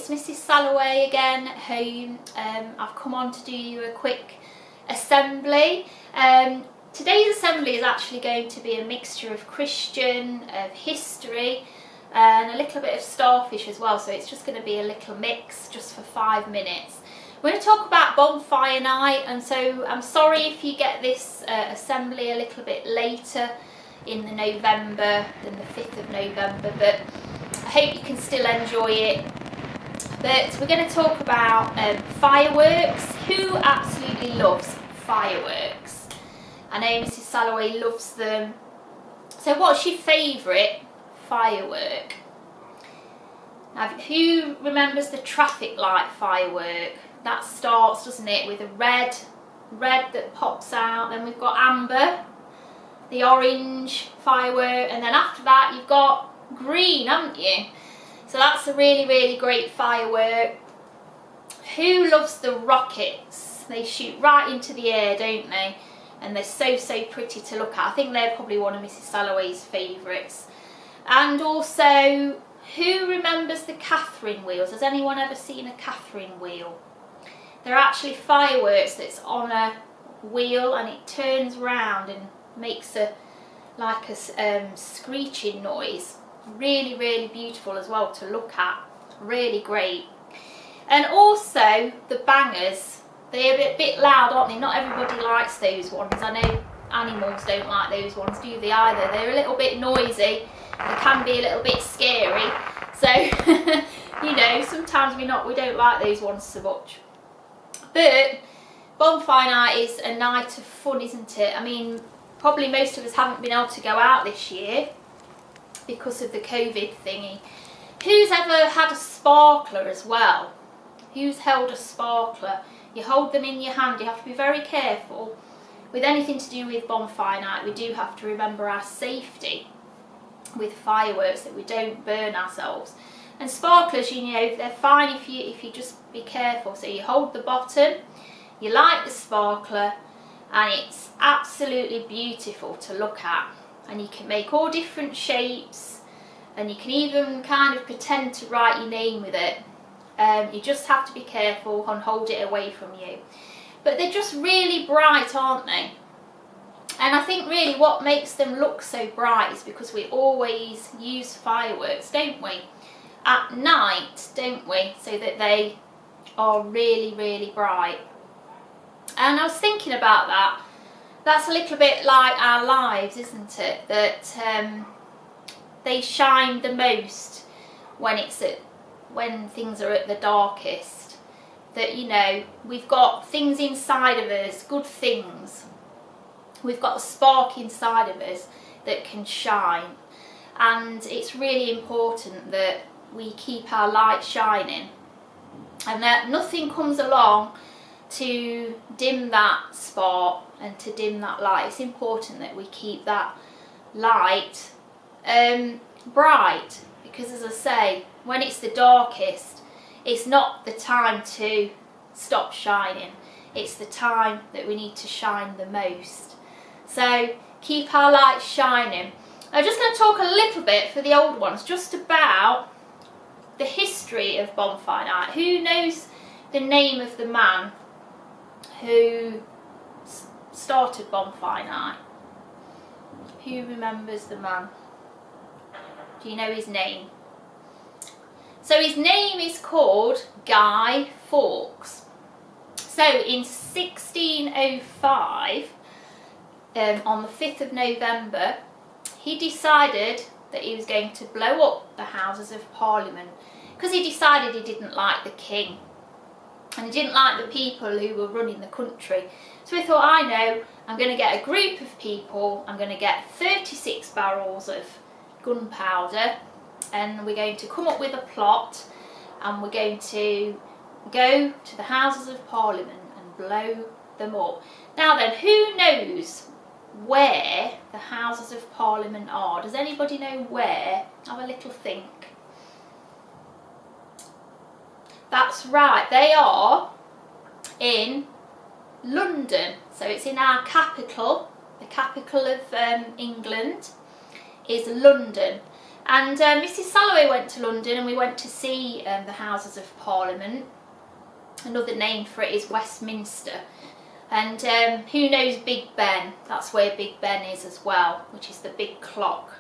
it's Mrs Salloway again at home. I've come on to do you a quick assembly. Today's assembly is actually going to be a mixture of Christian, of history, and a little bit of Starfish as well, so it's just going to be a little mix just for 5 minutes. We're going to talk about Bonfire night, and so I'm sorry if you get this assembly a little bit later in the November than the 5th of November, but I hope you can still enjoy it. But we're going to talk about fireworks. Who absolutely loves fireworks? I know Mrs Salloway loves them. So what's your favourite firework? Now, who remembers the traffic light firework? That starts, doesn't it, with a red that pops out, then we've got amber, the orange firework, and then after that you've got green, haven't you? So that's a really great firework. Who loves the rockets? They shoot right into the air, don't they? And they're so pretty to look at. I think they're probably one of Mrs Salloway's favourites. And also, who remembers the Catherine wheels? Has anyone ever seen a Catherine wheel? They're actually fireworks that's on a wheel and it turns round and makes a screeching noise. Really beautiful as well to look at. Really great. And also the bangers. They're a bit loud, aren't they? Not everybody likes those ones. I know animals don't like those ones, do they either? They're a little bit noisy. They can be a little bit scary. So, you know, sometimes we don't like those ones so much. But Bonfire night is a night of fun, isn't it? I mean, probably most of us haven't been able to go out this year because of the COVID thingy. Who's ever had a sparkler as well? Who's held a sparkler? You hold them in your hand. You have to be very careful. With anything to do with Bonfire night, we do have to remember our safety with fireworks, that we don't burn ourselves. And sparklers, you know, they're fine if you just be careful. So you hold the bottom, you light the sparkler, and it's absolutely beautiful to look at. And you can make all different shapes, and you can even kind of pretend to write your name with it. You just have to be careful and hold it away from you. But they're just really bright, aren't they? And I think really what makes them look so bright is because we always use fireworks, don't we? At night, don't we? So that they are really bright. And I was thinking about that. That's a little bit like our lives, isn't it? That they shine the most when things are at the darkest. That, you know, we've got things inside of us, good things. We've got a spark inside of us that can shine. And it's really important that we keep our light shining. And that nothing comes along to dim that spark and to dim that light. It's important that we keep that light bright, because as I say, when it's the darkest, it's not the time to stop shining. It's the time that we need to shine the most. So keep our light shining. I'm just going to talk a little bit for the old ones just about the history of Bonfire night. Who knows the name of the man who started Bonfire night? Who remembers the man? Do you know his name? So his name is called Guy Fawkes. So in 1605, on the 5th of November, he decided that he was going to blow up the Houses of Parliament, because he decided he didn't like the king and he didn't like the people who were running the country. So he thought, I know, I'm going to get a group of people, I'm going to get 36 barrels of gunpowder, and we're going to come up with a plot, and we're going to go to the Houses of Parliament and blow them up. Now then, who knows where the Houses of Parliament are? Does anybody know where? Have a little think. That's right, they are in London. So it's in our capital. The capital of England is London. And Mrs Salloway went to London, and we went to see the Houses of Parliament. Another name for it is Westminster. And who knows Big Ben? That's where Big Ben is as well, which is the big clock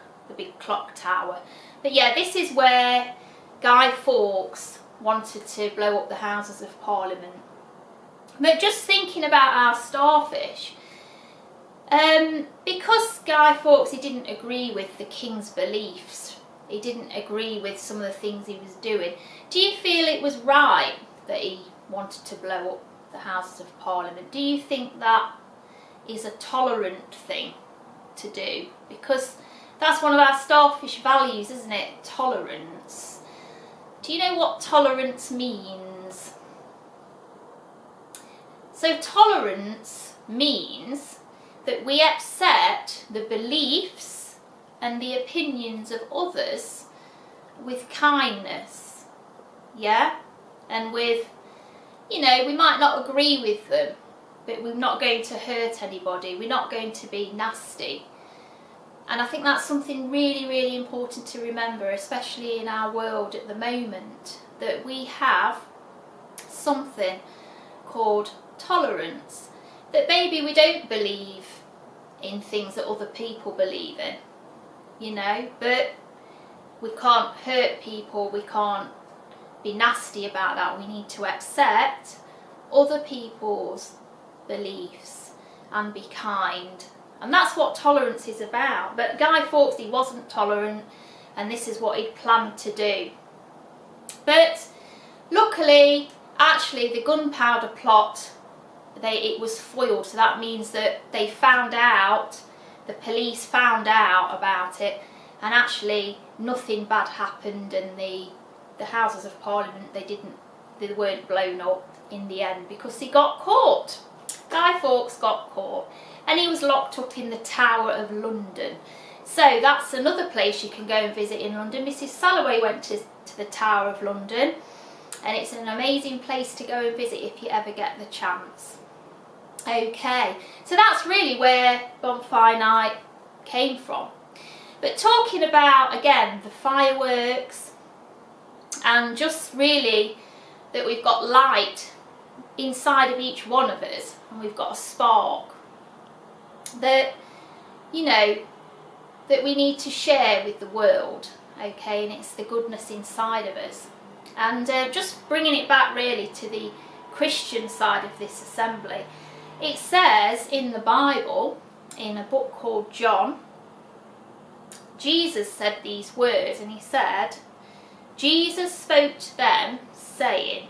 tower. But yeah, this is where Guy Fawkes wanted to blow up the Houses of Parliament. But just thinking about our starfish, because Guy Fawkes, he didn't agree with the King's beliefs, he didn't agree with some of the things he was doing, do you feel it was right that he wanted to blow up the Houses of Parliament? Do you think that is a tolerant thing to do? Because that's one of our starfish values, isn't it? Tolerance. Do you know what tolerance means? So tolerance means that we accept the beliefs and the opinions of others with kindness, yeah? And with, you know, we might not agree with them, but we're not going to hurt anybody, we're not going to be nasty. And I think that's something really, really important to remember, especially in our world at the moment, that we have something called tolerance. That maybe we don't believe in things that other people believe in, you know, but we can't hurt people, we can't be nasty about that. We need to accept other people's beliefs and be kind. And that's what tolerance is about. But Guy Fawkes, he wasn't tolerant, and this is what he'd planned to do. But luckily, actually, the gunpowder plot, it was foiled. So that means that they found out, the police found out about it, and actually nothing bad happened, and the Houses of Parliament, they weren't blown up in the end, because he got caught. Guy Fawkes got caught, and he was locked up in the Tower of London. So that's another place you can go and visit in London. Mrs Salloway went to the Tower of London, and it's an amazing place to go and visit if you ever get the chance. Okay, so that's really where Bonfire Night came from. But talking about, again, the fireworks, and just really that we've got light inside of each one of us, and we've got a spark that, you know, that we need to share with the world, okay, and it's the goodness inside of us. And just bringing it back really to the Christian side of this assembly, it says in the Bible, in a book called John, Jesus said these words, and he said, Jesus spoke to them, saying,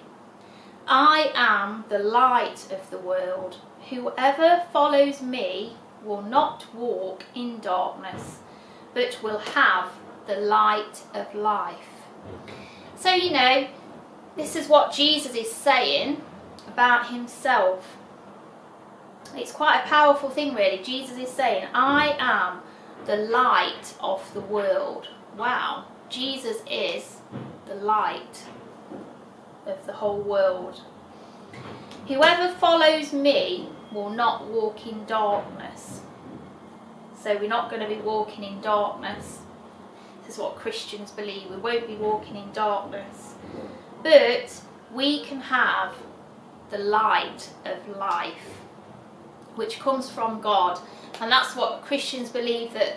I am the light of the world. Whoever follows me will not walk in darkness, but will have the light of life. So, you know, this is what Jesus is saying about himself. It's quite a powerful thing, really. Jesus is saying, I am the light of the world. Wow, Jesus is the light of the whole world. Whoever follows me will not walk in darkness. So we're not going to be walking in darkness. This is what Christians believe. We won't be walking in darkness. But we can have the light of life, which comes from God. And that's what Christians believe, that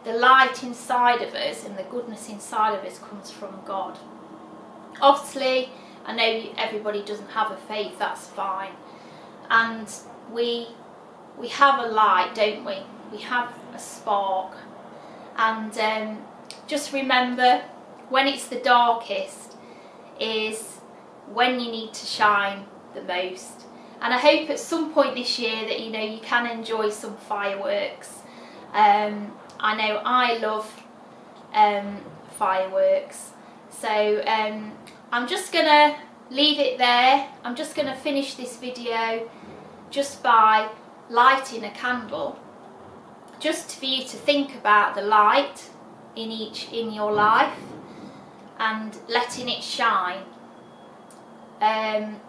the light inside of us and the goodness inside of us comes from God. Obviously, I know everybody doesn't have a faith, that's fine. And we have a light, don't we? We have a spark. And just remember, when it's the darkest is when you need to shine the most. And I hope at some point this year that, you know, you can enjoy some fireworks. I know I love fireworks. So I'm just going to leave it there. I'm just going to finish this video just by lighting a candle, just for you to think about the light in your life and letting it shine. And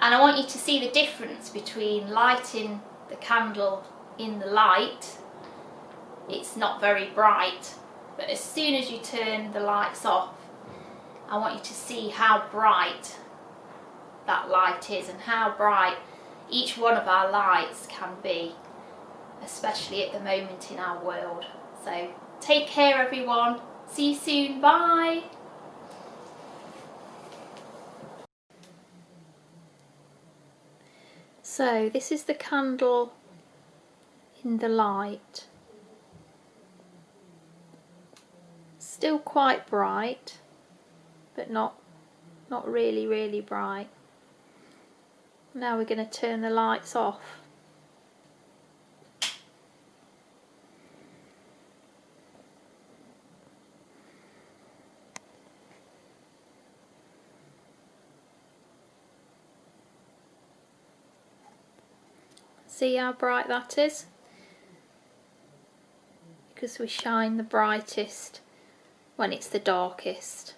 I want you to see the difference between lighting the candle in the light. It's not very bright, but as soon as you turn the lights off, I want you to see how bright that light is and how bright each one of our lights can be, especially at the moment in our world. So take care everyone, see you soon, bye! So this is the candle in the light. Still quite bright, but not really bright. Now we're going to turn the lights off. See how bright that is? Because we shine the brightest when it's the darkest.